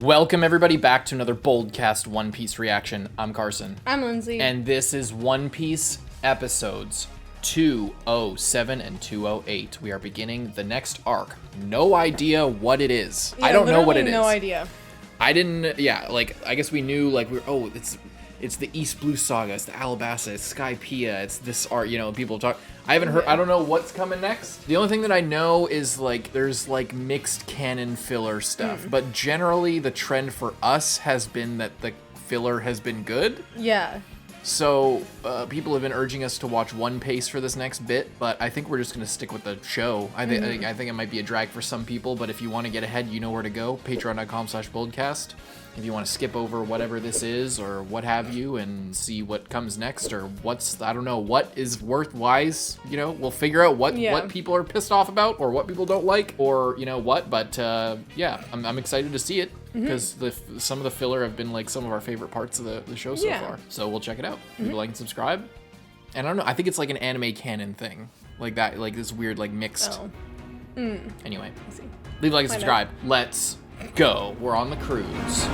Welcome everybody back to another BOLDcast One Piece reaction. I'm Carson. I'm Lindsay. And this is One Piece episodes 207 and 208. We are beginning the next arc. No idea what it is. Yeah, I don't know what it is. No idea. I didn't, I guess we knew, it's the East Blue Saga, it's the Alabasta, it's Skypiea, it's this art, people talk. I haven't heard, I don't know what's coming next. The only thing that I know is, there's, mixed canon filler stuff. But generally, the trend for us has been that the filler has been good. Yeah. So, people have been urging us to watch One Piece for this next bit, but I think we're just going to stick with the show. I think it might be a drag for some people, but if you want to get ahead, you know where to go. Patreon.com/BOLDcast. If you want to skip over whatever this is or what have you and see what comes next or I don't know, what is worth-wise, we'll figure out what people are pissed off about or what people don't like or, what. But, yeah, I'm excited to see it because some of the filler have been, some of our favorite parts of the show so far. So we'll check it out. People like and subscribe. And I don't know, I think it's like an anime canon thing. Like that, this weird, mixed. Oh. Anyway, leave a like and subscribe. Let's go. We're on the cruise.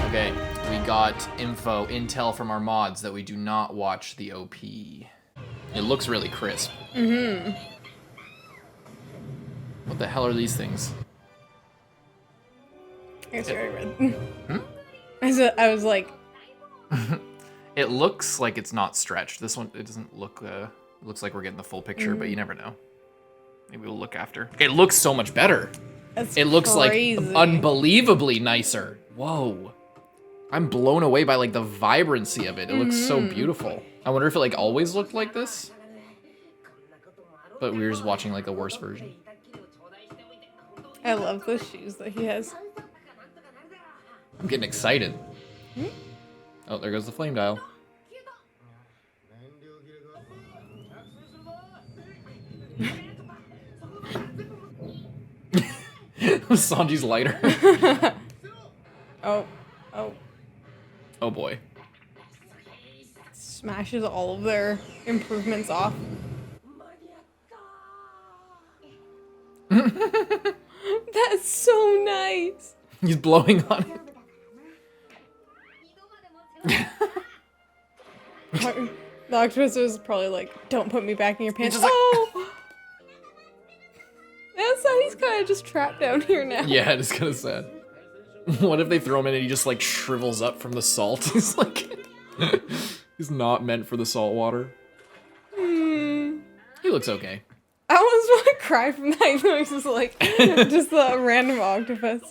Okay, we got intel from our mods that we do not watch the OP. It looks really crisp. What the hell are these things? I guess you already read. I was like... It looks like it's not stretched. This one, it doesn't look, it looks like we're getting the full picture, but you never know. Maybe we'll look after. It looks so much better. That's it looks crazy. Like unbelievably nicer. Whoa. I'm blown away by the vibrancy of it. It looks so beautiful. I wonder if it always looked like this. But we were just watching the worst version. I love those shoes that he has. I'm getting excited. Oh, there goes the flame dial. Sanji's lighter. Oh. Oh boy. Smashes all of their improvements off. That's so nice. He's blowing on it. The octopus was probably like, don't put me back in your pants. That's how he's kind of just trapped down here now. Yeah, it's kind of sad. What if they throw him in and he just shrivels up from the salt? He's he's not meant for the salt water. He looks okay. I almost want to cry from that, even though he's just just a random octopus.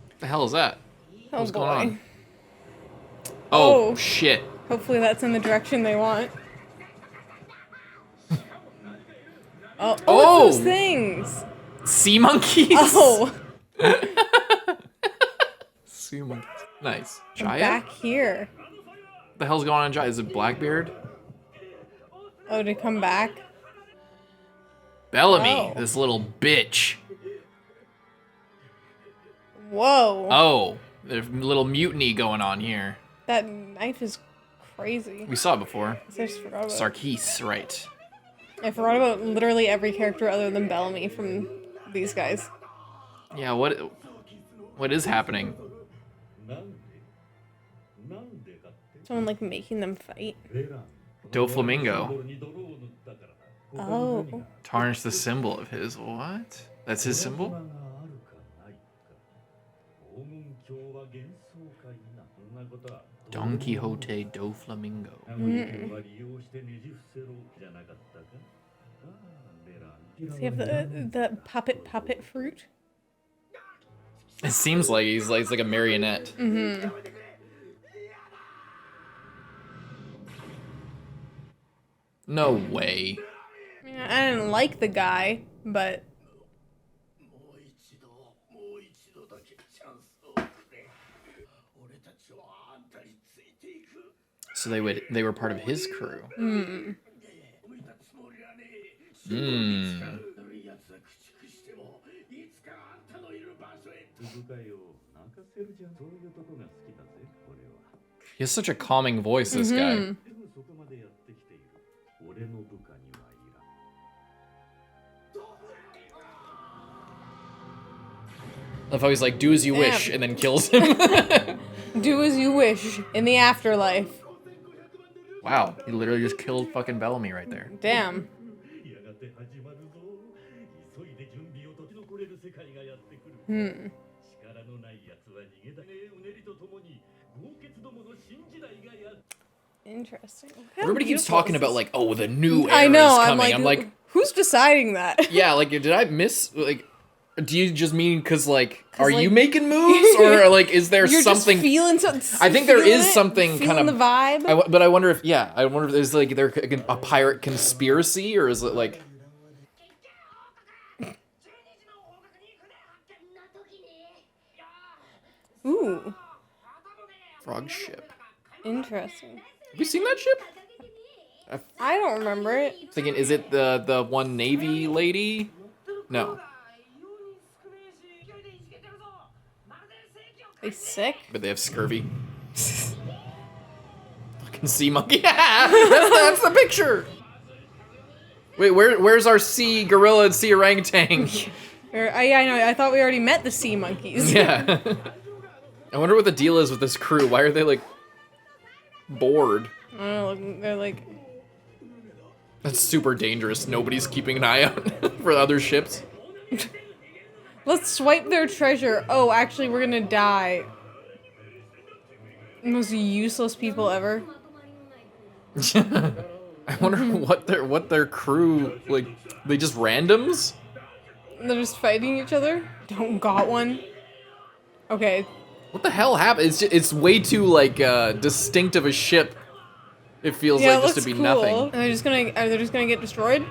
What the hell is that? What's going on? Oh, shit. Hopefully that's in the direction they want. Oh, those things? Sea monkeys? Oh. Sea monkeys. Nice. Jaya? Back here. What the hell's going on in Jaya? Is it Blackbeard? Oh, to come back? Bellamy, this little bitch. Whoa. Oh, there's a little mutiny going on here. That knife is crazy. We saw it before. I just forgot about Sarkis, right. I forgot about literally every character other than Bellamy from these guys. Yeah, what is happening? Someone making them fight. Doflamingo. Oh. Tarnish the symbol of his. What? That's his symbol? Don Quixote Doflamingo. Does he have the puppet fruit? It seems like he's like a marionette. No way. I didn't like the guy, but... So they were part of his crew. He has such a calming voice, this guy. I love how he's like, do as you wish, and then kills him. Do as you wish in the afterlife. Wow, he literally just killed fucking Bellamy right there. Damn. Interesting. Everybody keeps talking about like, oh, the new era I know. is coming. I'm like, who's deciding that? yeah, like, did I miss like? Do you just mean because like, are like, you making moves or like, is there You're something? Just feeling I think there is something kind of the vibe. But I wonder if I wonder if there's like there a pirate conspiracy or is it like? Ooh. Frog ship. Interesting. Have you seen that ship? I don't remember it. Thinking, is it the one Navy lady? No. They sick? But they have scurvy. Fucking sea monkey. Yeah, that's the picture. Wait, where's our sea gorilla and sea orangutan? Yeah, I know. I thought we already met the sea monkeys. Yeah. I wonder what the deal is with this crew. Why are they like bored? I don't know. They're like. That's super dangerous. Nobody's keeping an eye out for other ships. Let's swipe their treasure. Oh, actually, we're gonna die. Most useless people ever. I wonder what their crew like. They just randoms? They're just fighting each other. Don't got one. Okay. What the hell happened? It's way too like distinct of a ship. It feels Yeah, like just to be cool. nothing. Are they just gonna get destroyed?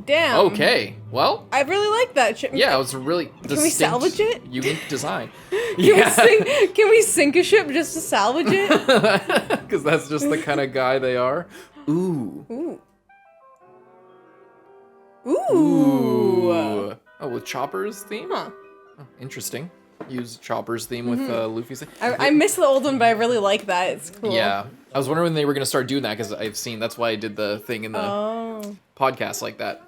Damn. Okay. Well. I really like that ship. Yeah, it was a really distinct, Can we salvage it? Unique design. Can we sink a ship just to salvage it? Because that's just the kind of guy they are. Ooh. Ooh. Ooh. Oh, with Chopper's theme? Huh. Oh, interesting. Use Chopper's theme with Luffy's theme. I miss the old one, but I really like that. It's cool. Yeah. I was wondering when they were going to start doing that because I've seen, that's why I did the thing in the podcast like that.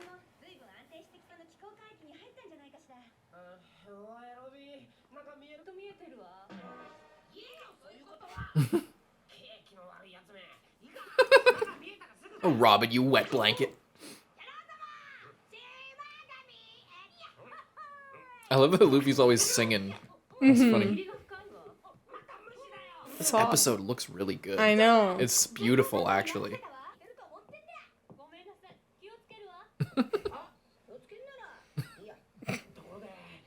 Oh, Robin, you wet blanket. I love that Luffy's always singing. That's funny. This episode looks really good. I know. It's beautiful, actually.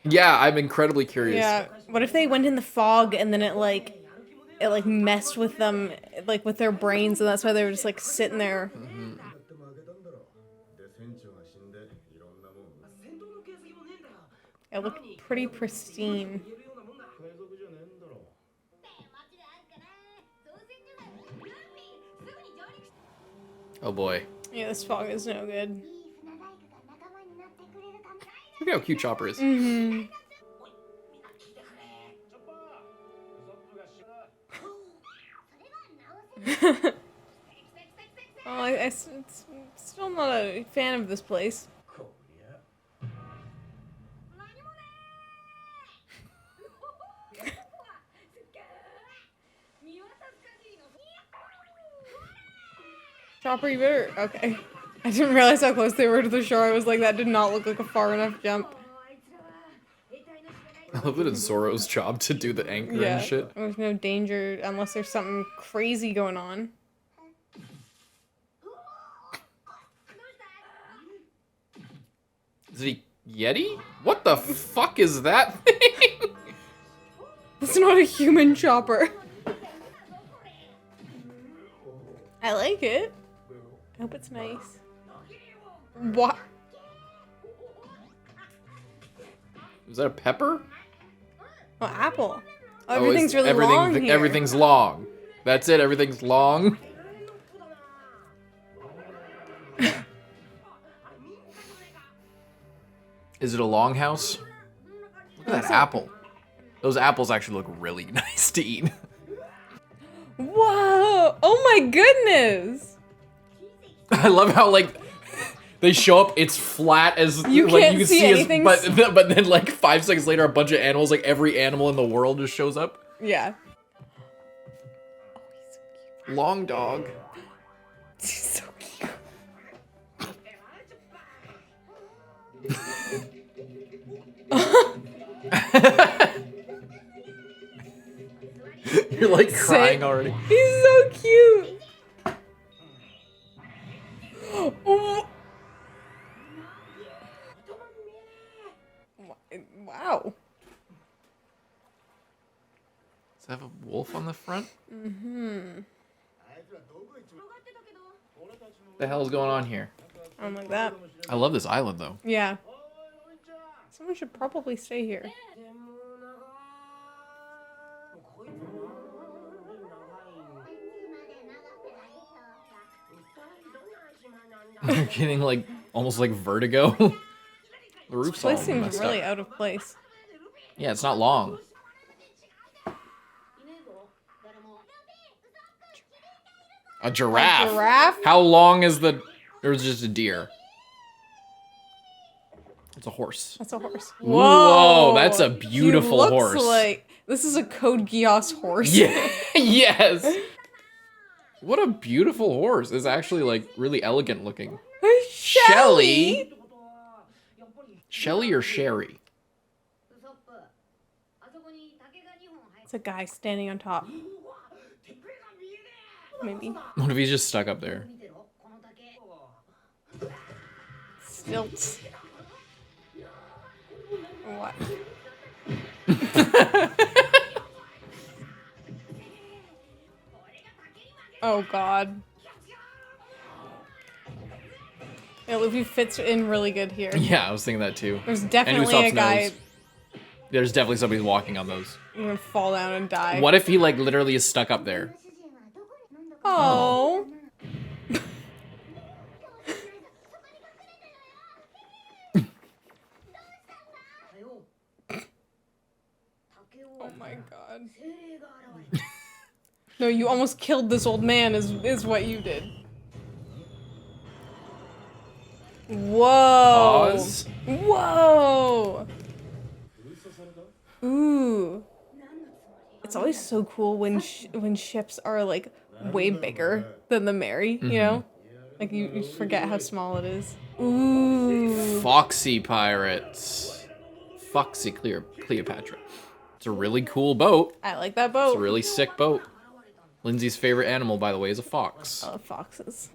Yeah, I'm incredibly curious. Yeah. What if they went in the fog and then it messed with them, like with their brains, and that's why they were just like sitting there. It looked pretty pristine. Oh boy. Yeah, this fog is no good. Look at how cute Chopper is. Well, I'm still not a fan of this place. Chopper, you better... Okay. I didn't realize how close they were to the shore. I was like, that did not look like a far enough jump. I love that it's Zoro's job to do the anchor Yeah, and shit. there's no danger unless there's something crazy going on. Is it a Yeti? What the fuck is that thing? It's not a human chopper. I like it. I hope it's nice. What? Is that a pepper? Oh, apple. Oh, Oh, everything's really long here. Everything's long. That's it, everything's long. Is it a longhouse? Look at that apple. Those apples actually look really nice to eat. Whoa! Oh my goodness! I love how like they show up. It's flat as You like can't you can see as, anything. but then like 5 seconds later, a bunch of animals, like every animal in the world, just shows up. Yeah. Long dog. He's so cute. You're like crying already. He's so cute. Oh. Wow. Does it have a wolf on the front? Mm-hmm. What the hell is going on here? I don't like that. I love this island though. Yeah. Someone should probably stay here. You're getting like almost like vertigo. The roof's This place all seems messed really up. out of place. Yeah, it's not long. A giraffe. A giraffe? How long is the? Or is it just a deer? It's a horse. That's a horse. Whoa, that's a beautiful he looks horse. Like this is a Code Geass horse. Yeah. Yes. What a beautiful horse. It's actually like really elegant looking. Shelly. Shelly or Sherry? It's a guy standing on top. Maybe. What if he's just stuck up there? Stilts. What? Oh god. Yeah, Luffy fits in really good here. Yeah, I was thinking that too. There's And definitely Usopp's a guy nose. There's definitely somebody walking on those. gonna fall down and die. What if he like literally is stuck up there? Oh. Oh my god. No, you almost killed this old man is what you did. Whoa. Pause. Whoa. Ooh. It's always so cool when when ships are like way bigger than the Mary, you know? Like you forget how small it is. Ooh. Foxy pirates. Foxy Cleopatra. It's a really cool boat. I like that It's boat. a really sick boat. Lindsay's favorite animal, by the way, is a fox. I love foxes.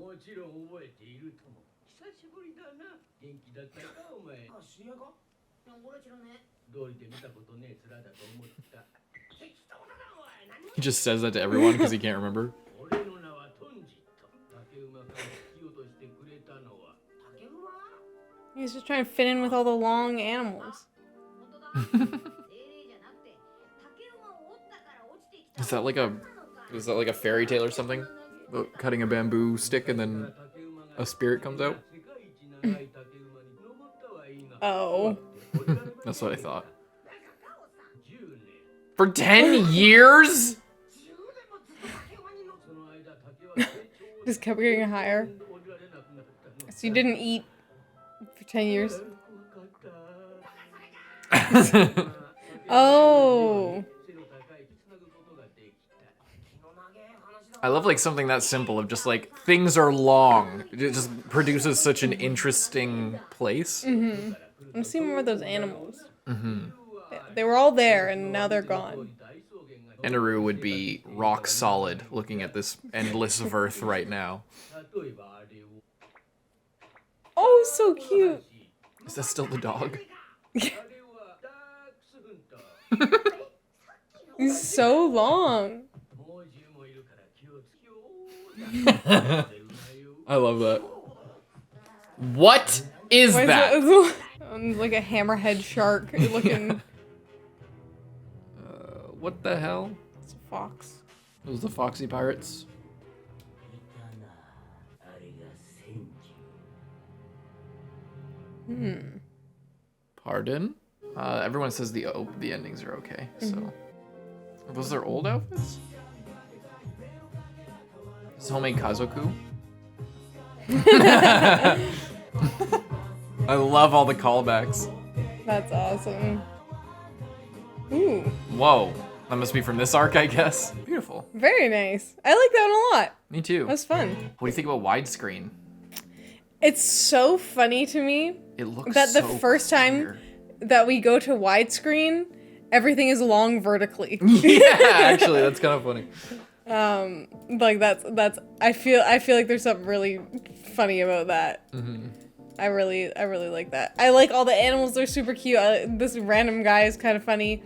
He just says that to everyone because he can't remember. He's just trying to fit in with all the long animals. Is that like a fairy tale or something? About cutting a bamboo stick and then a spirit comes out? Oh. That's what I thought. For 10 years? Just kept getting higher. So you didn't eat for 10 years? Oh. I love like something that simple of just like things are long. It just produces such an interesting place. Mm-hmm. I want to see more of those animals. Mm-hmm. They were all there and now they're gone. Eneru would be rock solid looking at this endless of Earth right now. Oh, so cute. Is that still the dog? He's so long. I love that. What is Why that? Is it like a hammerhead shark looking. What the hell? It's a fox. Those the Foxy Pirates? Pardon? Everyone says the endings are okay. So, was there old outfits? Is homemade Kazoku? I love all the callbacks. That's awesome. Ooh. Whoa. That must be from this arc, I guess. Beautiful. Very nice. I like that one a lot. Me too. That was fun. What do you think about widescreen? It's so funny to me It looks that the so first time clear. that we go to widescreen, everything is long vertically. Yeah, actually, that's kind of funny. Like that's I feel like there's something really funny about that. I really like that. I like all the animals. They're super cute. This random guy is kind of funny.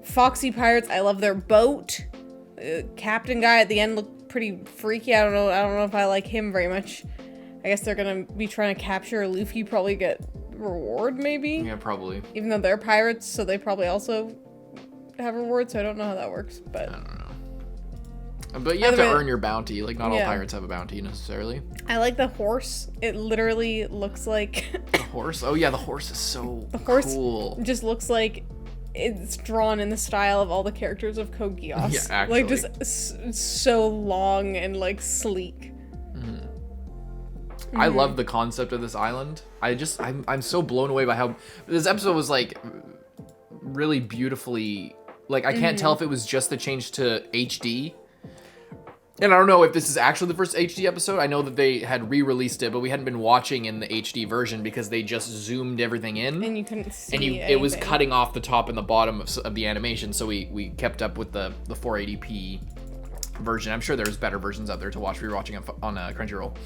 Foxy pirates. I love their boat. Captain guy at the end looked pretty freaky. I don't know if I like him very much. I guess they're gonna be trying to capture Luffy. Probably get reward maybe. Yeah, probably. Even though they're pirates, so they probably also have rewards. So I don't know how that works, but. I don't know. But you have to earn your bounty. Like, not all pirates have a bounty, necessarily. I like the horse. It literally looks like... The horse? Oh, yeah, the horse is so the horse cool. Just looks like it's drawn in the style of all the characters of Code Geass. Yeah, actually. Like, just so long and, like, sleek. I love the concept of this island. I'm so blown away by how... This episode was, like, really beautifully... Like, I can't tell if it was just the change to HD... And I don't know if this is actually the first HD episode. I know that they had re-released it, but we hadn't been watching in the HD version because they just zoomed everything in. And you couldn't see it was cutting off the top and the bottom of the animation, so we kept up with the 480p version. I'm sure there's better versions out there to watch. We were watching on Crunchyroll.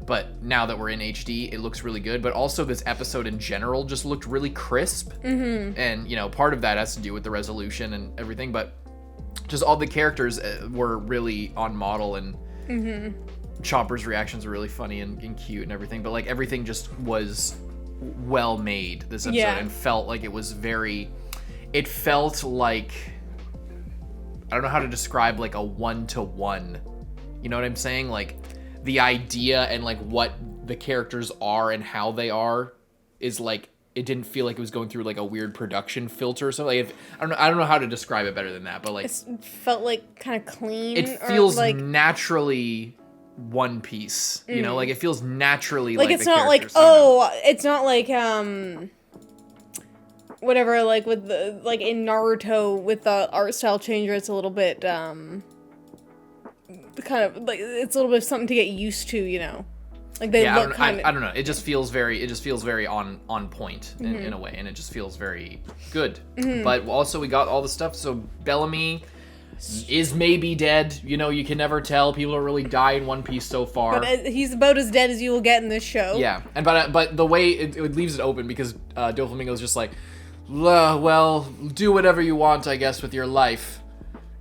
But now that we're in HD, it looks really good. But also this episode in general just looked really crisp. And, you know, part of that has to do with the resolution and everything, but... Just all the characters were really on model, and Chopper's reactions were really funny and cute and everything. But like everything just was well made this episode, and felt like it was very. It felt like I don't know how to describe like a 1-to-1. You know what I'm saying? Like the idea and like what the characters are and how they are is like. It didn't feel like it was going through like a weird production filter or something. Like I don't know how to describe it better than that, but like it felt like kind of clean. It feels like, naturally One Piece. You know, like it feels naturally like it's the not like it's not like whatever, like with the like in Naruto with the art style change, it's a little bit kind of like it's a little bit of something to get used to, you know. Like they look kind of... I don't know. It just feels very on point in a way, and it just feels very good. But also we got all the stuff. So Bellamy is maybe dead. You know, you can never tell. People don't really die in One Piece so far. But he's about as dead as you will get in this show. Yeah, and but the way it leaves it open because Doflamingo's just like, well, do whatever you want, I guess, with your life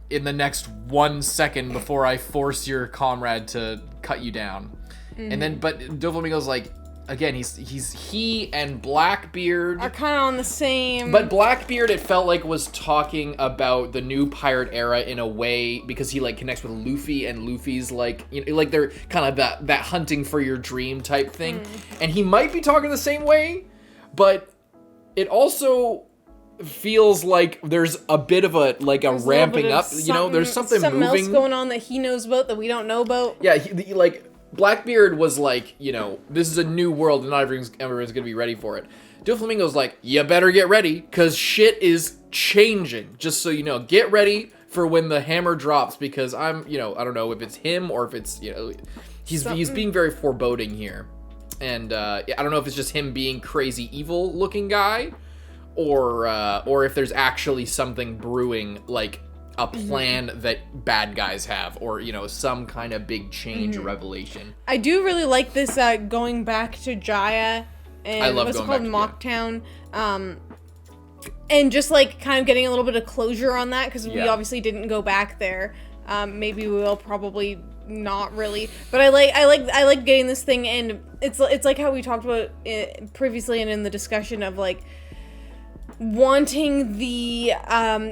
in the next 1 second before I force your comrade to cut you down. And then, but Doflamingo's like, again, he and Blackbeard are kind of on the same. But Blackbeard, it felt like was talking about the new pirate era in a way because he like connects with Luffy, and Luffy's like, you know, like they're kind of that hunting for your dream type thing, and he might be talking the same way, but it also feels like there's a bit of a ramping up. You know, there's something moving else going on that he knows about that we don't know about. Yeah, he like. Blackbeard was like, you know, this is a new world and not everyone's going to be ready for it. Doflamingo's like, you better get ready because shit is changing. Just so you know, get ready for when the hammer drops because I'm, you know, I don't know if it's him or if it's, you know, he's being very foreboding here. And I don't know if it's just him being crazy evil looking guy or if there's actually something brewing like a plan that bad guys have, or, you know, some kind of big change or revelation. I do really like this going back to Jaya and what's it called, Mocktown. And just like kind of getting a little bit of closure on that because we obviously didn't go back there. Maybe we will, probably not really. But I like getting this thing, and it's like how we talked about it previously and in the discussion of like wanting the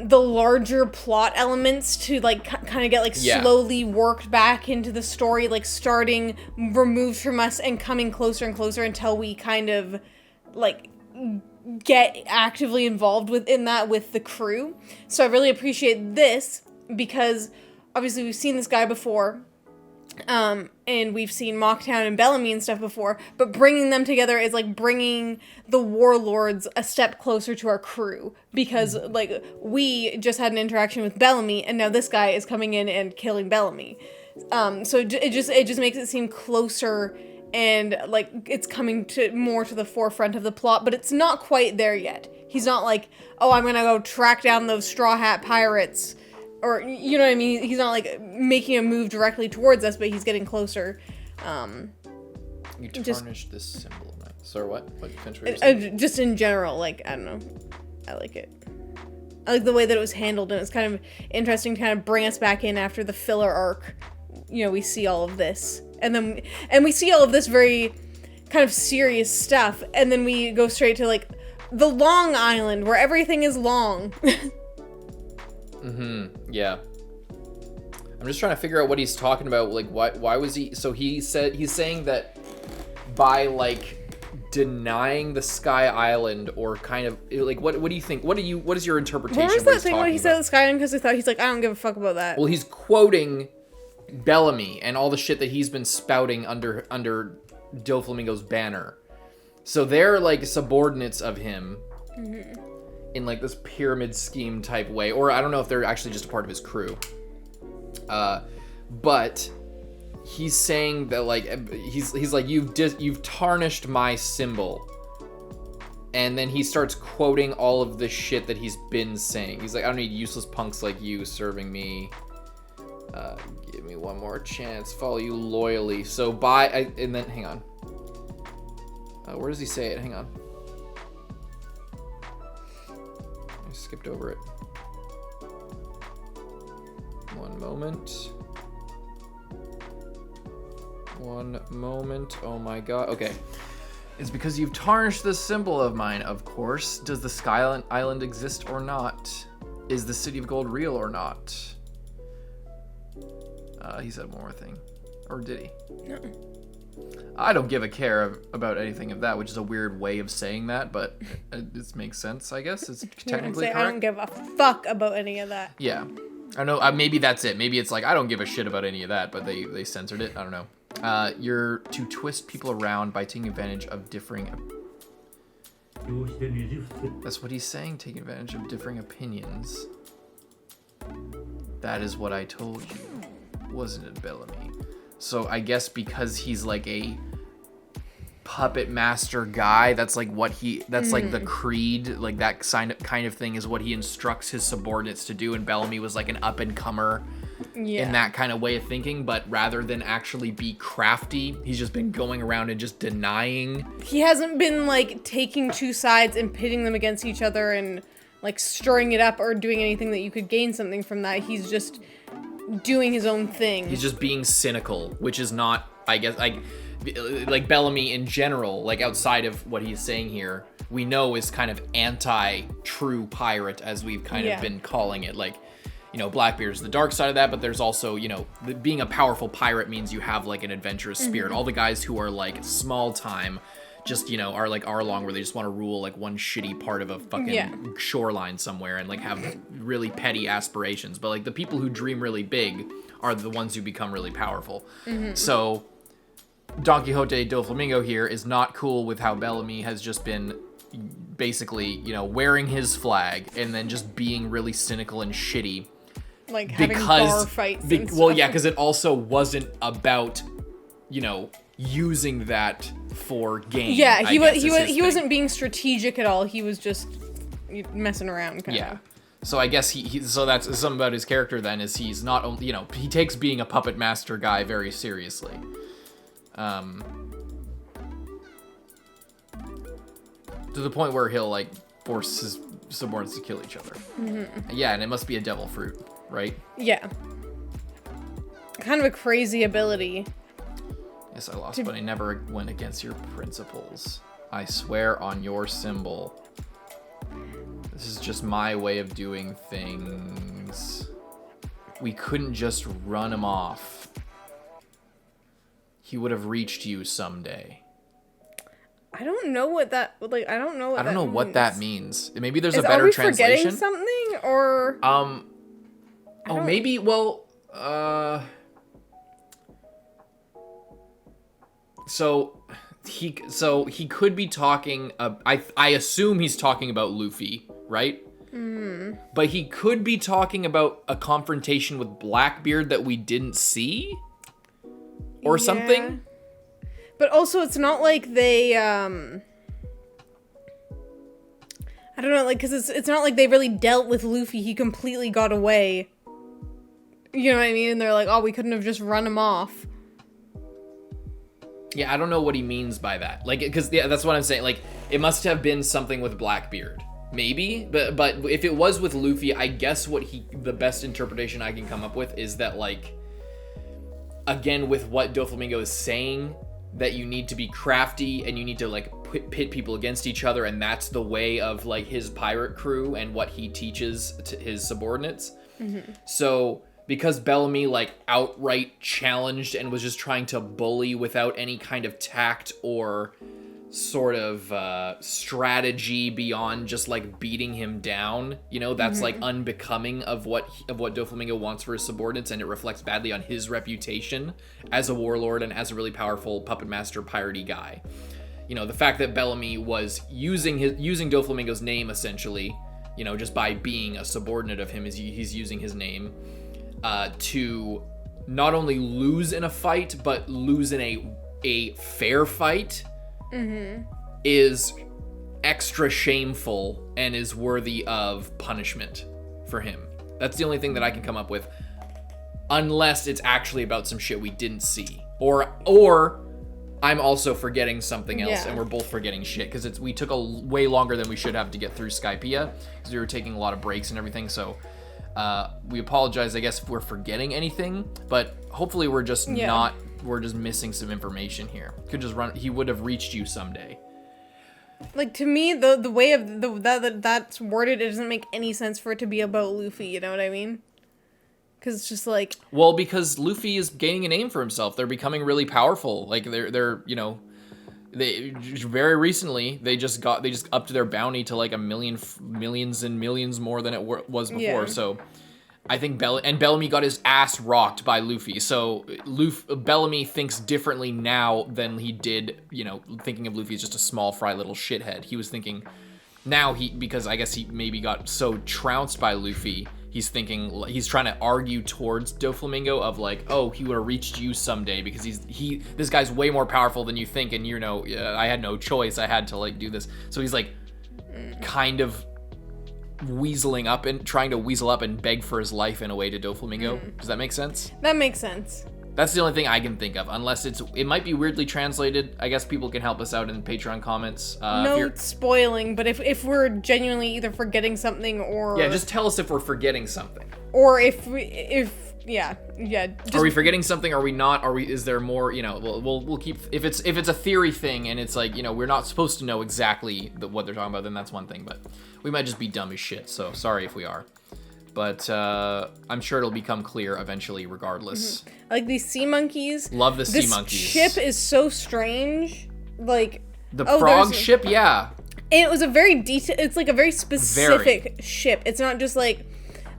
larger plot elements to like kind of get like slowly worked back into the story, like starting removed from us and coming closer and closer until we kind of like get actively involved within that with the crew. So I really appreciate this because obviously we've seen this guy before. And we've seen Mocktown and Bellamy and stuff before, but bringing them together is like bringing the warlords a step closer to our crew because like we just had an interaction with Bellamy and now this guy is coming in and killing Bellamy. So it just makes it seem closer and like it's coming to more to the forefront of the plot, but it's not quite there yet. He's not like, oh, I'm gonna go track down those Straw Hat pirates. Or, you know what I mean? He's not, like, making a move directly towards us, but he's getting closer. You tarnished this symbol of mine. Sorry, what? Just in general, like, I don't know. I like it. I like the way that it was handled, and it's kind of interesting to kind of bring us back in after the filler arc. You know, we see all of this. And we see all of this very kind of serious stuff, and then we go straight to, like, the Long Island, where everything is long. Yeah. I'm just trying to figure out what he's talking about. Like, why was he... So he's saying that by, like, denying the Sky Island or kind of... Like, what do you think? What is your interpretation? What was that thing when he said the Sky Island? Because he's like, I don't give a fuck about that. Well, he's quoting Bellamy and all the shit that he's been spouting under Doflamingo's banner. So they're, like, subordinates of him. In like this pyramid scheme type way, or I don't know if they're actually just a part of his crew. But he's saying that like he's like you've tarnished my symbol, and then he starts quoting all of the shit that he's been saying. He's like, I don't need useless punks like you serving me. Give me one more chance, follow you loyally. So and then hang on. Where does he say it? Hang on. Skipped over it. One moment. Oh my god. Okay. It's because you've tarnished the symbol of mine, of course. Does the Sky Island exist or not? Is the City of Gold real or not? He said one more thing. Or did he? No. I don't give a care about anything of that, which is a weird way of saying that, but it makes sense, I guess. It's technically correct. I don't give a fuck about any of that. Yeah. I don't know. Maybe that's it. Maybe it's like, I don't give a shit about any of that, but they censored it. I don't know. You're to twist people around by taking advantage of differing... That's what he's saying, taking advantage of differing opinions. That is what I told you. Wasn't it, Bellamy? So I guess because he's like a puppet master guy, that's like what that's like the creed, like that kind of thing is what he instructs his subordinates to do. And Bellamy was like an up and comer in that kind of way of thinking, but rather than actually be crafty, he's just been going around and just denying. He hasn't been like taking two sides and pitting them against each other and like stirring it up or doing anything that you could gain something from that. He's just doing his own thing. He's just being cynical, which is not, I guess, like Bellamy in general, like outside of what he's saying here, we know is kind of anti-true pirate, as we've kind of been calling it. Like, you know, Blackbeard's the dark side of that, but there's also, you know, being a powerful pirate means you have like an adventurous spirit. All the guys who are like small time just, you know, are like Arlong, where they just want to rule like one shitty part of a fucking shoreline somewhere and like have really petty aspirations. But like the people who dream really big are the ones who become really powerful. So Don Quixote Doflamingo here is not cool with how Bellamy has just been basically, you know, wearing his flag and then just being really cynical and shitty. Like having bar fights and stuff. Well, yeah, because it also wasn't about, you know, using that for gain. Yeah, he wasn't being strategic at all. He was just messing around kind of. So I guess so that's something about his character then is he's not only, you know, he takes being a puppet master guy very seriously. To the point where he'll like force his subordinates to kill each other. Yeah, and it must be a devil fruit, right? Yeah. Kind of a crazy ability. Yes, I lost, but I never went against your principles. I swear on your symbol. This is just my way of doing things. We couldn't just run him off. He would have reached you someday. I don't know what that like. I don't know what. I don't know means. what that means. Maybe there's Are a better we translation. Forgetting something or? Oh, maybe. Well, So he could be talking. I assume he's talking about Luffy, right? But he could be talking about a confrontation with Blackbeard that we didn't see, or something. But also, it's not like they. I don't know, like, because it's not like they really dealt with Luffy. He completely got away. You know what I mean? And they're like, oh, we couldn't have just run him off. Yeah, I don't know what he means by that. Like, because that's what I'm saying. Like, it must have been something with Blackbeard, maybe. But if it was with Luffy, I guess the best interpretation I can come up with is that, like, again, with what Doflamingo is saying, that you need to be crafty and you need to, like, pit people against each other, and that's the way of, like, his pirate crew and what he teaches to his subordinates. So because Bellamy, like, outright challenged and was just trying to bully without any kind of tact or sort of strategy beyond just, like, beating him down, you know, that's like unbecoming of what Doflamingo wants for his subordinates, and it reflects badly on his reputation as a warlord and as a really powerful puppet master piratey guy. You know, the fact that Bellamy was using Doflamingo's name, essentially, you know, just by being a subordinate of him, he's using his name to not only lose in a fight, but lose in a fair fight, is extra shameful and is worthy of punishment for him. That's the only thing that I can come up with, unless it's actually about some shit we didn't see, or I'm also forgetting something else, and we're both forgetting shit, because we took a way longer than we should have to get through Skypiea, because we were taking a lot of breaks and everything, so we apologize, I guess, if we're forgetting anything, but hopefully we're just we're just missing some information here. He would have reached you someday. Like, to me, the way of that's worded, it doesn't make any sense for it to be about Luffy, you know what I mean? Because it's just like... Well, because Luffy is gaining a name for himself. They're becoming really powerful. Like, they're you know... They very recently, they just upped their bounty to, like, millions and millions more than it was before, so... I think Bellamy got his ass rocked by Luffy, so Bellamy thinks differently now than he did, you know, thinking of Luffy as just a small fry little shithead. He was thinking, now because I guess he maybe got so trounced by Luffy, he's thinking, he's trying to argue towards Doflamingo of, like, oh, he would have reached you someday, because this guy's way more powerful than you think, and you know, I had no choice, I had to, like, do this. So he's, like, kind of weaseling up and trying to weasel up and beg for his life in a way to Doflamingo. Does that make sense? That makes sense. That's the only thing I can think of, unless it might be weirdly translated. I guess people can help us out in Patreon comments. No spoiling, but if we're genuinely either forgetting something or... Yeah, just tell us if we're forgetting something. Or if yeah. Are we forgetting something? Are we not? Is there more? You know, we'll keep. If it's a theory thing and it's like, you know, we're not supposed to know exactly what they're talking about, then that's one thing. But we might just be dumb as shit. So sorry if we are. But I'm sure it'll become clear eventually, regardless. Like these sea monkeys. Love the sea monkeys. This ship is so strange. Like the frog ship, yeah. And it was a very It's like a very specific ship. It's not just like,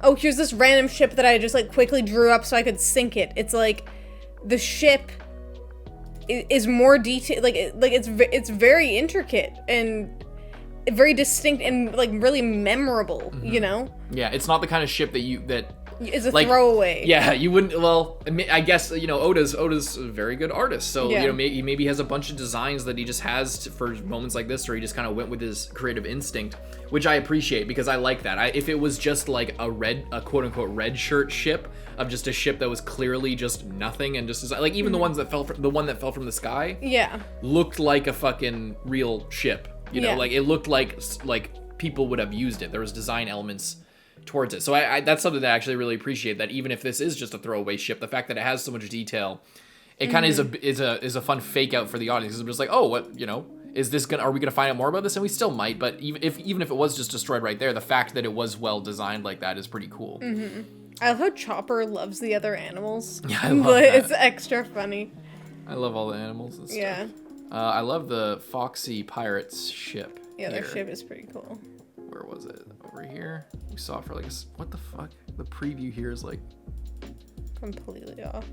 oh, here's this random ship that I just, like, quickly drew up so I could sink it. It's like the ship is more detailed. Like it's very intricate and very distinct and, like, really memorable. You know? Yeah, it's not the kind of ship that is a like, throwaway. Yeah, you wouldn't. Well, I guess, you know, Oda's a very good artist, so you know, maybe he has a bunch of designs that he just has for moments like this, or he just kind of went with his creative instinct, which I appreciate, because I like that. If it was just like a quote unquote red shirt ship of just a ship that was clearly just nothing and just like even the one that fell from the sky, looked like a fucking real ship. You know, like it looked like people would have used it. There was design elements towards it. So I that's something that I actually really appreciate, that even if this is just a throwaway ship, the fact that it has so much detail, it kind of is a fun fake out for the audience. It's just like, oh, what, you know, are we gonna find out more about this? And we still might, but even if it was just destroyed right there, the fact that it was well designed like that is pretty cool. I love how Chopper loves the other animals. Yeah, I love that. It's extra funny. I love all the animals and stuff. Yeah. I love the Foxy Pirates ship. Yeah, their here. ship is pretty cool. Where was it? Over here? We saw it for like what the fuck? The preview here is like Completely off.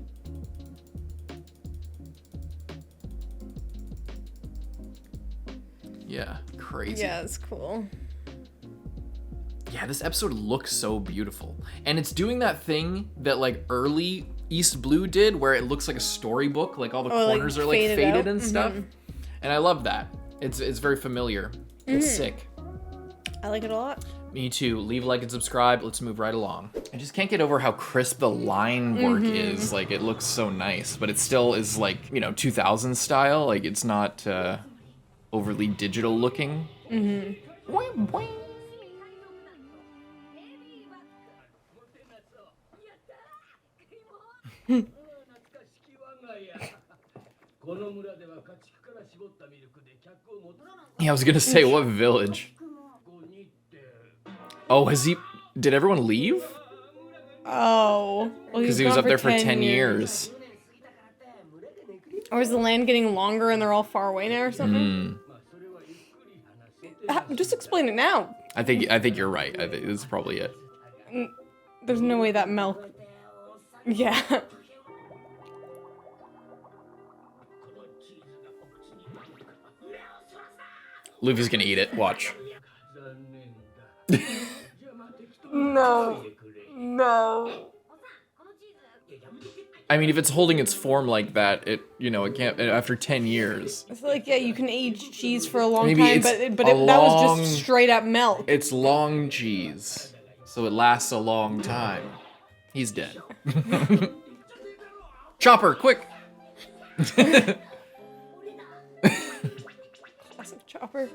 yeah, crazy. Yeah, it's cool. Yeah, this episode looks so beautiful. And it's doing that thing that like early East Blue did where it looks like a storybook, like all the corners are like faded and stuff. And I love that. It's very familiar. It's sick. I like it a lot. Me too. Leave a like and subscribe. Let's move right along. I just can't get over how crisp the line work is. Like, it looks so nice, but it still is like, 2000 style. Like, it's not overly digital looking. Boing, boing. Yeah, I was gonna say, what village? Oh, did everyone leave? Oh. Because he was up there for 10 years. Or is the land getting longer and they're all far away now or something? Just explain it now. I think you're right. I think this is probably it. There's no way that milk... Yeah. Luffy's gonna eat it. Watch. No. No. I mean, if it's holding its form like that, it can't. After 10 years. It's like, yeah, you can age cheese for a long Maybe time, it's but that was just straight up milk. It's long cheese, so it lasts a long time. He's dead. Chopper, quick! Classic Chopper.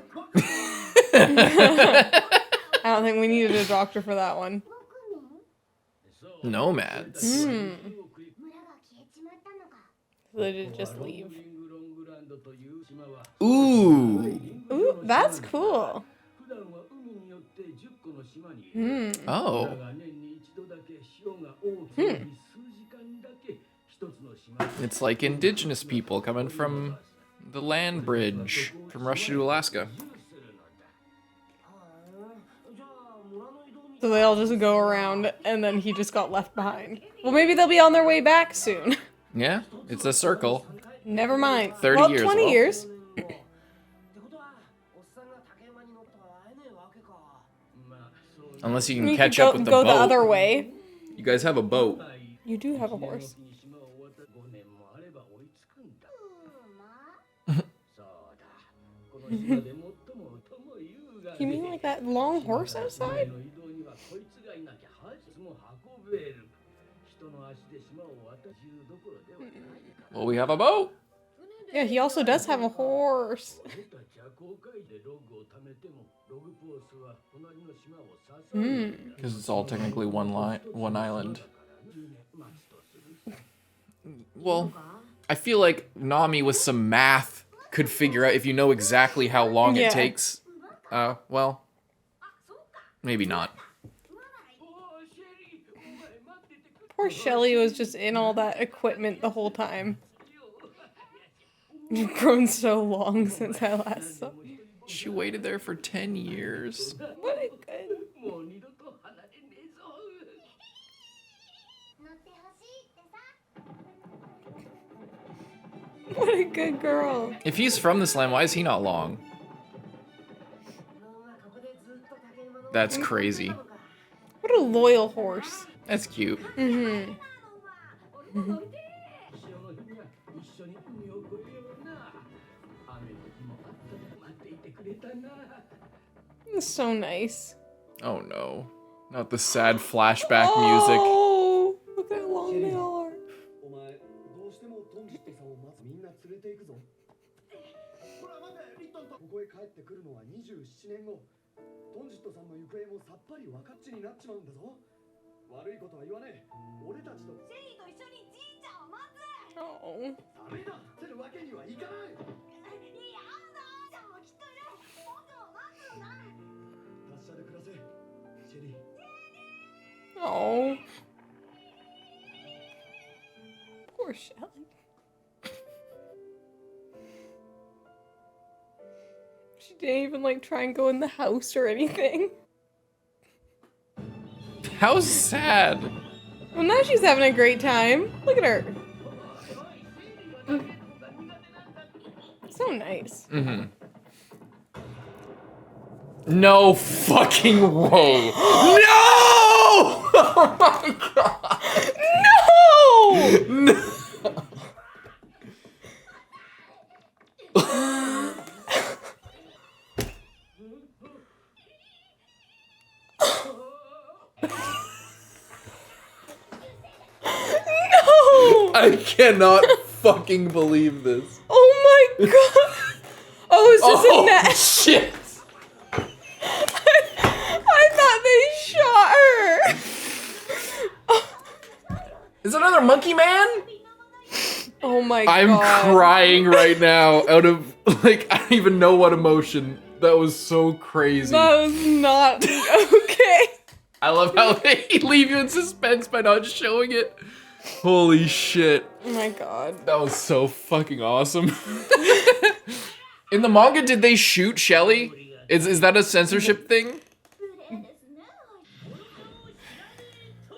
I don't think we needed a doctor for that one. Nomads. So they did just leave. Ooh. Ooh, that's cool. Oh. It's like indigenous people coming from the land bridge from Russia to Alaska. So they all just go around, and then he just got left behind. Well, maybe they'll be on their way back soon. Yeah, it's a circle. Never mind. 30 well, years. 20 years. Unless you can You catch could up with the go boat. the other way. You guys have a boat. You do have a horse. You mean like that long horse outside? Well, we have a boat. Yeah, he also does have a horse. Because it's all technically one island. Well, I feel like Nami with some math could figure out if you know exactly how long it takes. Well, maybe not. Poor Shelly was just in all that equipment the whole time. You've grown so long since I last saw you. She waited there for 10 years. What a good... What a good girl. If he's from this land, why is he not long? That's crazy. What a loyal horse. That's cute. Mm-hmm. It's so nice. Oh no. Not the sad flashback music. Oh, look how long they are. Oh. Oh. Poor Shelly. She didn't even like try and go in the house or anything. How sad. Well, now she's having a great time. Look at her. So nice. Mm-hmm. No fucking way. No! Oh my god. No! No! No! I cannot fucking believe this. Oh my god! Oh, it's just a net. Shit! I thought they shot her. Is another monkey man? Oh my I'm god! crying right now out of like I don't even know what emotion. That was so crazy. That was not okay. I love how they leave you in suspense by not showing it. Holy shit. Oh my god. That was so fucking awesome. In the manga, did they shoot Shelly? Is that a censorship thing?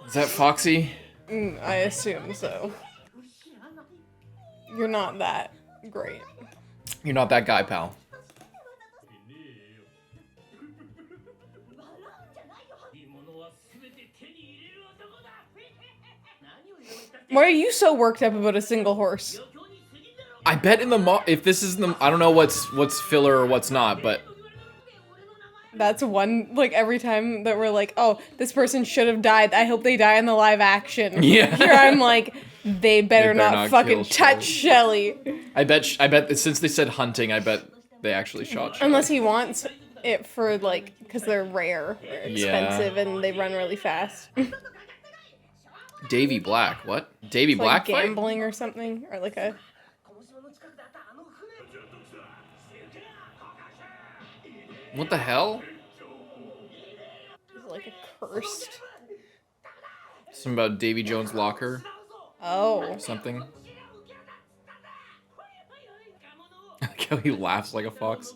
Is that Foxy? I assume so. You're not that great. You're not that guy, pal. Why are you so worked up about a single horse? I bet in the if this is the I don't know what's filler or what's not, but That's one, like, every time that we're like, oh, this person should have died. I hope they die in the live action. Yeah. Here I'm like, they better not fucking kill touch Shelly. I bet that since they said hunting, I bet they actually shot Shelly. Unless he wants it for, like, because they're rare, they're expensive, and they run really fast. Davey Black, what? Davey It's Black like fight? gambling or something, or like a... What the hell? like a cursed... Something about Davy Jones' locker. Oh. Something. I like how he laughs like a fox.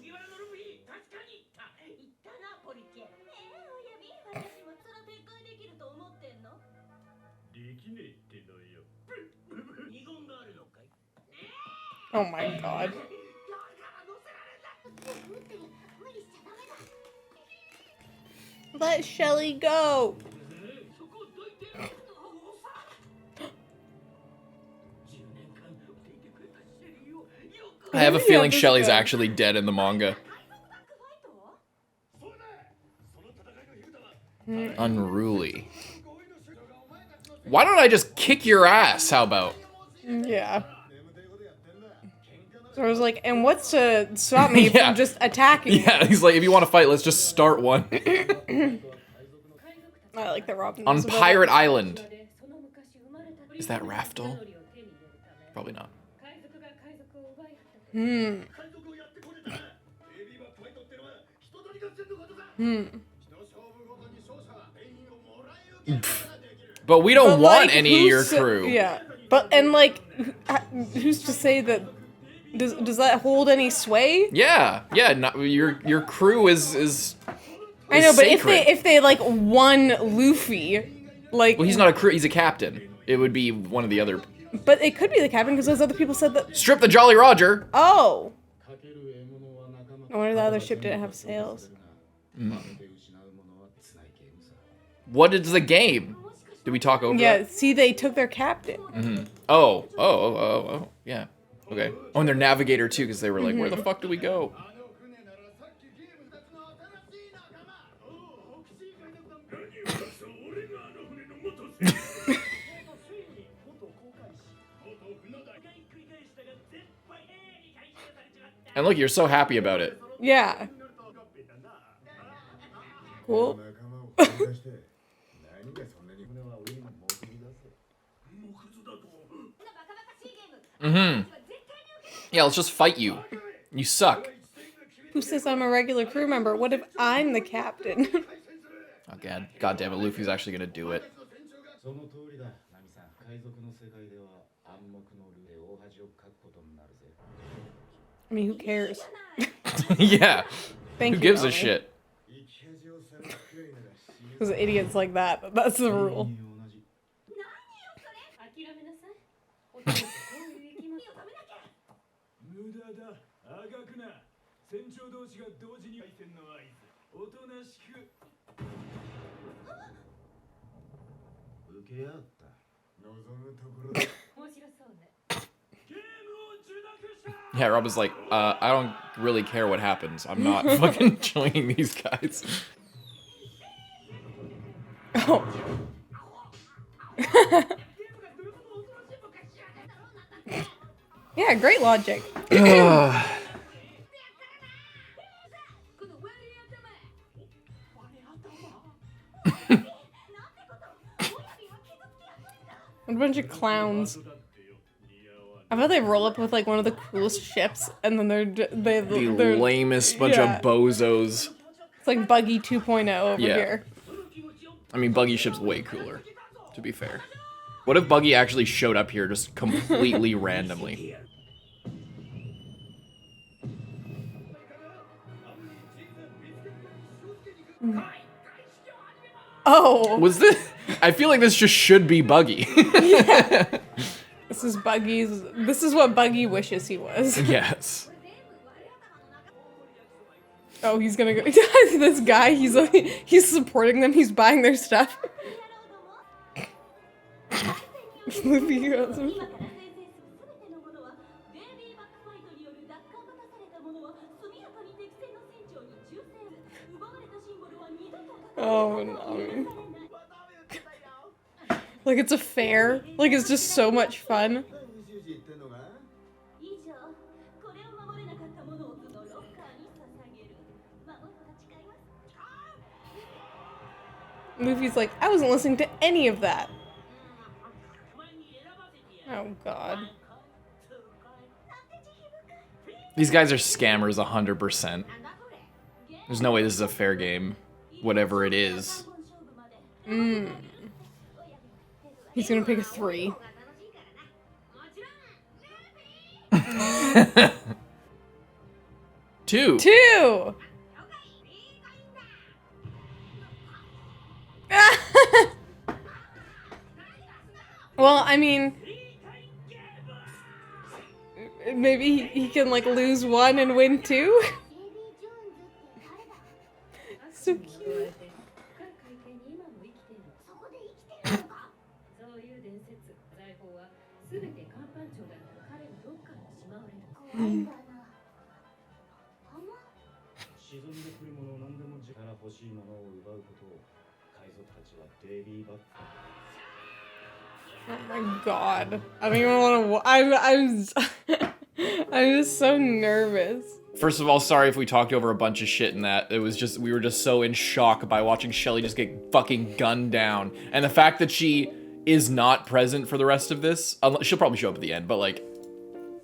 Oh my god. Let Shelly go. I have a feeling Shelly's actually dead in the manga. Unruly. Why don't I just kick your ass? How about? Yeah. So I was like, and what's to stop me Yeah. from just attacking? Yeah, he's like, if you want to fight, let's just start one. I like that Robin. On Pirate Island. Is that Raftel? Probably not. But we don't want any of your crew. Yeah, but and like, who's to say that? Does that hold any sway? Yeah, yeah. Not, your crew is I know, but sacred. if they like won Luffy, like, Well, he's not a crew. He's a captain. It would be one of the other. but it could be the captain because those other people said that. Strip the Jolly Roger. Oh. I wonder the other ship didn't have sails. What is the game? Did we talk over? Yeah, that? see, they took their captain. Oh, yeah. Okay. Oh, and their navigator too, because they were like, where the fuck do we go? And look, you're so happy about it. Yeah. Cool. Yeah, let's just fight you. You suck. Who says I'm a regular crew member? What if I'm the captain? Oh God damn it, Luffy's actually gonna do it. I mean, who cares? Yeah. Thank Who you, gives a Nami. shit? Because idiots like that. That's the rule. Yeah, Rob was like, I don't really care what happens. I'm not fucking joining these guys. Oh. Yeah, great logic. What a bunch of clowns. I bet they roll up with like one of the coolest ships, and then they're The lamest bunch of bozos. It's like Buggy 2.0 over here. I mean, Buggy ship's way cooler, to be fair. What if Buggy actually showed up here just completely randomly? Oh. Was this? I feel like this just should be Buggy. Yeah. This is Buggy's. This is what Buggy wishes he was. Yes. Oh, he's gonna go. This guy, he's supporting them. He's buying their stuff. Luffy goes. Oh no. Like it's a fair. Like it's just so much fun. Luffy's like, I wasn't listening to any of that. Oh god. These guys are scammers 100%. There's no way this is a fair game. Whatever it is. He's gonna pick a 3. Two. 2! Well, I mean, maybe he can like lose 1 and win 2. So cute. Oh my god. I don't even want to. I'm just so nervous. First of all, sorry if we talked over a bunch of shit in that. It was just, we were just so in shock by watching Shelly just get fucking gunned down. And the fact that she is not present for the rest of this, she'll probably show up at the end, but like,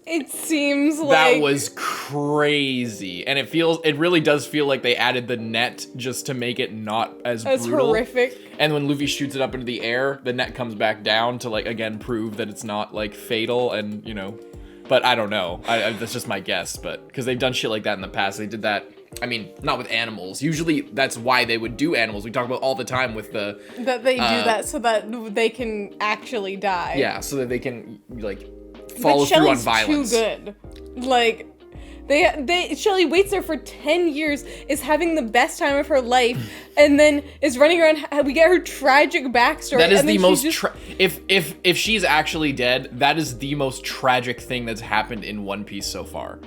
it seems like that was crazy. And it really does feel like they added the net just to make it not as brutal. Horrific. And when Luffy shoots it up into the air, the net comes back down to like, again, prove that it's not like fatal and, you know, but I don't know. That's just my guess, but because they've done shit like that in the past. They did that, I mean, not with animals. Usually that's why they would do animals. We talk about all the time with the... That they do that so that they can actually die. Yeah, so that they can, like, follow through on violence. Too good. Like, Shelly waits there for 10 years, is having the best time of her life, and then is running around. We get her tragic backstory. That is and the most. just... If she's actually dead, that is the most tragic thing that's happened in One Piece so far.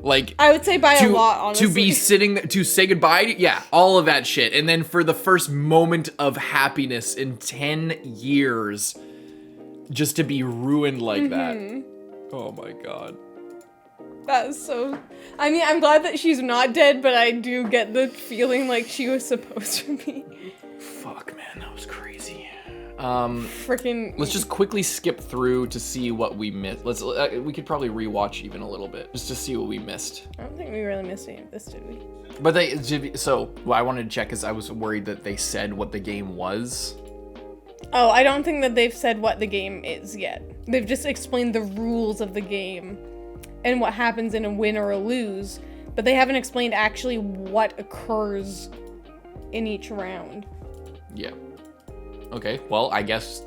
Like, I would say by a lot, honestly. To be sitting to say goodbye to, yeah, all of that shit, and then for the first moment of happiness in 10 years, just to be ruined like that. Oh my god. That's so... I mean, I'm glad that she's not dead, but I do get the feeling like she was supposed to be. Fuck, man, that was crazy. Freaking... Let's just quickly skip through to see what we missed. We could probably rewatch even a little bit, just to see what we missed. I don't think we really missed any of this, did we? But what I wanted to check is I was worried that they said what the game was. Oh, I don't think that they've said what the game is yet. They've just explained the rules of the game and what happens in a win or a lose. but they haven't explained actually what occurs in each round. Yeah. Okay, well, I guess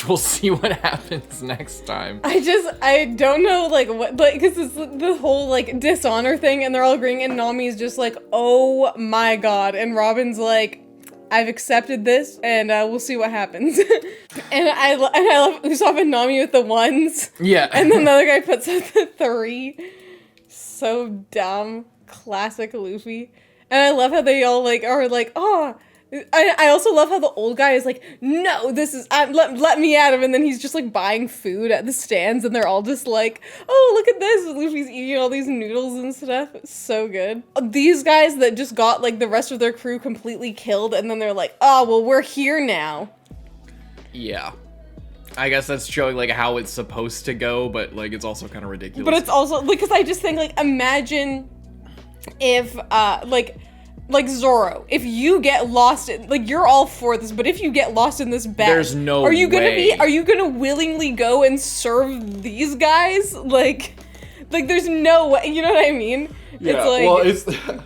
we'll see what happens next time. I don't know, like, what, like, because it's the whole, like, dishonor thing, and they're all agreeing, and Nami's just like, oh my god, and Robin's like, I've accepted this, and we'll see what happens. and I love Usopp and Nami with the 1s. Yeah. And then the other guy puts up the 3. So dumb. Classic Luffy. And I love how they all, like, are like, oh... I also love how the old guy is like, no, this is, let me at him, and then he's just like buying food at the stands, and they're all just like, oh, look at this, Luffy's eating all these noodles and stuff. It's so good. These guys that just got like the rest of their crew completely killed, and then they're like, oh, well, we're here now. Yeah. I guess that's showing like how it's supposed to go, but like it's also kind of ridiculous. But it's also, because I just think, like, imagine if, like Zoro, if you get lost in, like, you're all for this, but if you get lost in this bed, there's no are you way. gonna willingly go and serve these guys? Like there's no way, you know what I mean? Yeah, it's like, well,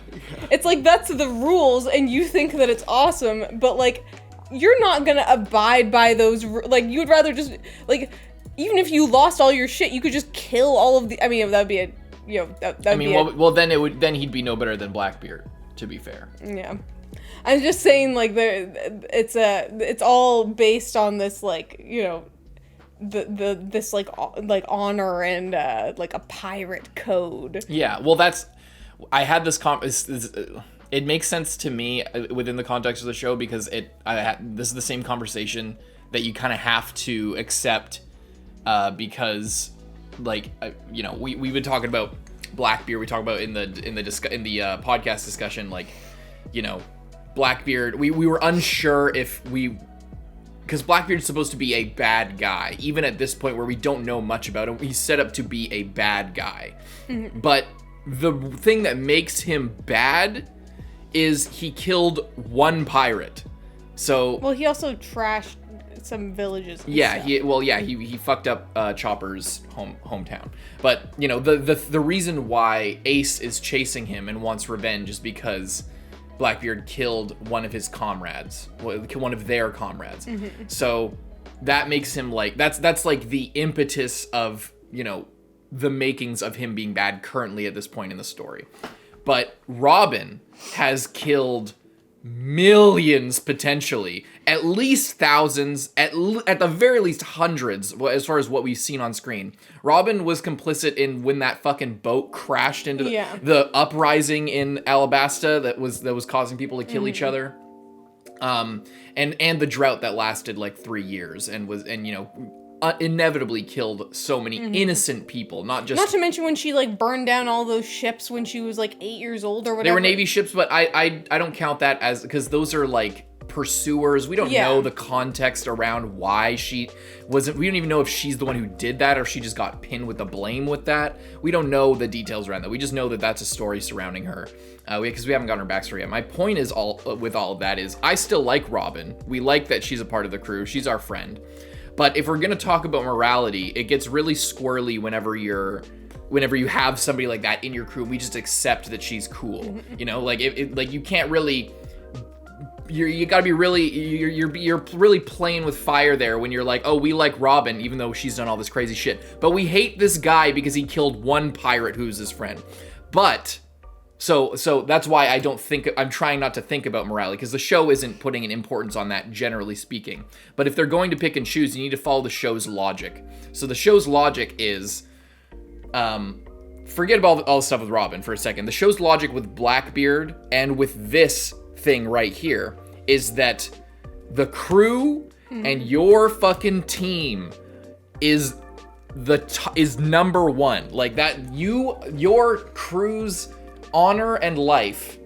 it's like, that's the rules, and you think that it's awesome, but like, you're not gonna abide by those, like, you would rather just, like, even if you lost all your shit, you could just kill all of the, I mean, that'd be a, you know, that'd be well, then he'd be no better than Blackbeard, to be fair. Yeah. I'm just saying, like, it's all based on this, like, you know, this like honor and like a pirate code. Yeah, well, I had this it makes sense to me within the context of the show, because this is the same conversation that you kind of have to accept, because, like, you know, we've been talking about Blackbeard. We talk about in the podcast discussion, like, you know, Blackbeard. We were unsure because Blackbeard's supposed to be a bad guy, even at this point where we don't know much about him. He's set up to be a bad guy, but the thing that makes him bad is he killed one pirate. So, well, he also trashed some villages. Yeah, he fucked up Chopper's hometown. But, you know, the reason why Ace is chasing him and wants revenge is because Blackbeard killed one of his comrades, one of their comrades. So that makes him, like, that's like the impetus of, you know, the makings of him being bad currently at this point in the story. But Robin has killed millions, potentially, at least thousands, at the very least hundreds, as far as what we've seen on screen. Robin was complicit in when that fucking boat crashed into the uprising in Alabasta that was causing people to kill each other, and the drought that lasted like 3 years and you know, inevitably killed so many innocent people, not to mention when she, like, burned down all those ships when she was like 8 years old or whatever. They were Navy ships, but I don't count that as, because those are like pursuers. We don't know the context around why she wasn't. We don't even know if she's the one who did that or if she just got pinned with the blame with that. We don't know the details around that. We just know that that's a story surrounding her, because we haven't gotten her backstory yet. My point is, with all of that is, I still like Robin. We like that she's a part of the crew. She's our friend. But if we're gonna talk about morality, it gets really squirrely whenever you have somebody like that in your crew. We just accept that she's cool, you know. Like, like, you can't really. You gotta be really. You're really playing with fire there when you're like, oh, we like Robin even though she's done all this crazy shit, but we hate this guy because he killed one pirate who's his friend. But so that's why I'm trying not to think about morality, because the show isn't putting an importance on that, generally speaking. But if they're going to pick and choose, you need to follow the show's logic. So the show's logic is, forget about all the stuff with Robin for a second. The show's logic with Blackbeard and with this thing right here is that the crew and your fucking team is number one. Like, that your crew's honor and life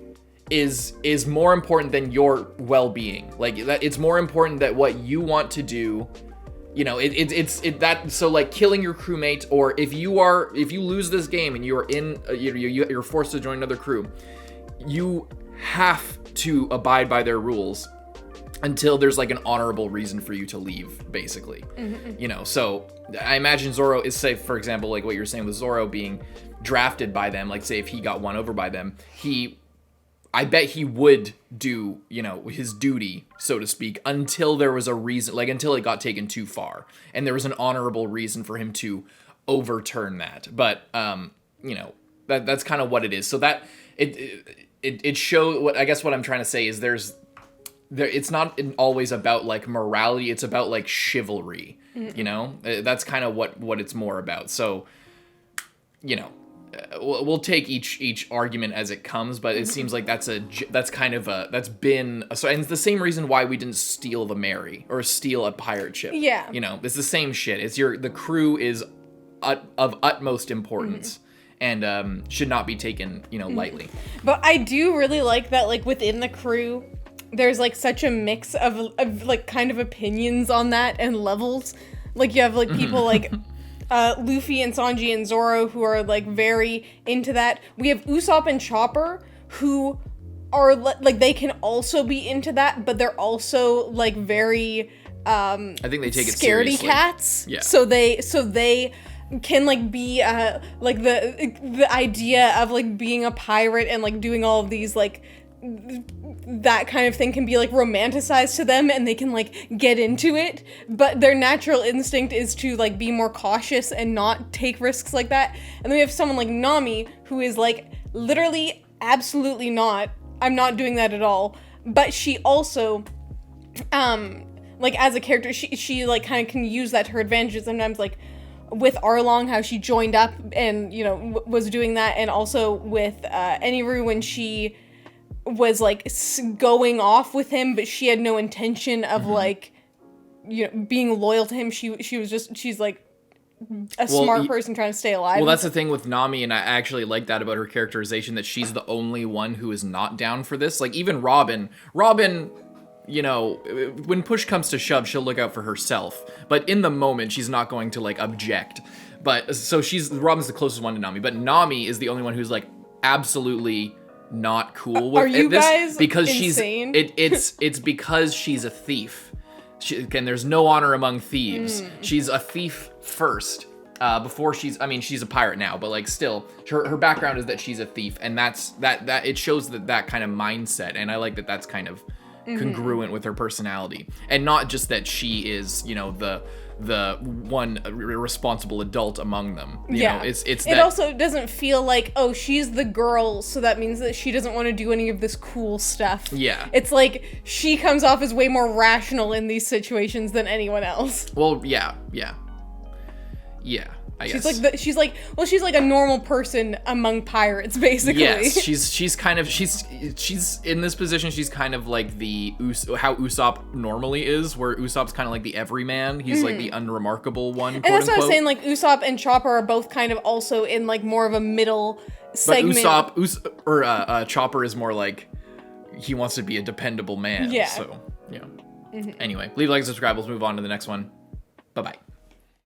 is more important than your well-being. Like, that, it's more important that what you want to do, you know, so, like, killing your crewmate, or if you lose this game and you're you're forced to join another crew, you have to abide by their rules. until there's like an honorable reason for you to leave, basically. You know, so I imagine Zoro is, say, for example, like what you're saying with Zoro being drafted by them, like say if he got won over by them, I bet he would do, you know, his duty, so to speak, until there was a reason, like until it got taken too far and there was an honorable reason for him to overturn that. But, you know, that's kind of what it is. So that it show what, I guess what I'm trying to say is it's not always about like morality. It's about like chivalry, you know, that's kind of what it's more about. So, you know, we'll take each argument as it comes, but it seems like that's been so, and it's the same reason why we didn't steal the Mary or steal a pirate ship. Yeah, you know, it's the same shit. It's the crew is of utmost importance and should not be taken, you know, lightly. But I do really like that, like within the crew, there's like such a mix of like kind of opinions on that and levels. Like you have like people like Luffy and Sanji and Zoro who are like very into that. We have Usopp and Chopper who are like they can also be into that, but they're also like very I think they take it scaredy seriously. cats. Yeah. So they can like be like the idea of like being a pirate and like doing all of these like that kind of thing can be like romanticized to them and they can like get into it, but their natural instinct is to like be more cautious and not take risks like that. And then we have someone like Nami who is like literally absolutely not, I'm not doing that at all, but she also like as a character she like kind of can use that to her advantage sometimes, like with Arlong, how she joined up and, you know, was doing that, and also with Eniru when she was like going off with him, but she had no intention of like, you know, being loyal to him. She's like a smart person trying to stay alive. Well, that's the thing with Nami, and I actually like that about her characterization, that she's the only one who is not down for this. Like even Robin, you know, when push comes to shove, she'll look out for herself, but in the moment she's not going to like object. But so Robin's the closest one to Nami, but Nami is the only one who's like absolutely not cool with this guys because insane? it's because she's a thief. And there's no honor among thieves. She's a thief first, before she's a pirate now, but like still her background is that she's a thief, and that it shows that kind of mindset, and I like that that's kind of congruent with her personality, and not just that she is, you know, the one responsible adult among them. You know, it's it that also doesn't feel like, oh, she's the girl, so that means that she doesn't want to do any of this cool stuff. Yeah. It's like she comes off as way more rational in these situations than anyone else. Well, yeah. I guess. She's like a normal person among pirates, basically. Yes, she's kind of she's in this position. She's kind of like how Usopp normally is, where Usopp's kind of like the everyman. He's like the unremarkable one. And that's what I was saying. Like Usopp and Chopper are both kind of also in like more of a middle segment. But Chopper is more like he wants to be a dependable man. Yeah. So yeah. Anyway, leave a like and subscribe. Let's move on to the next one. Bye bye.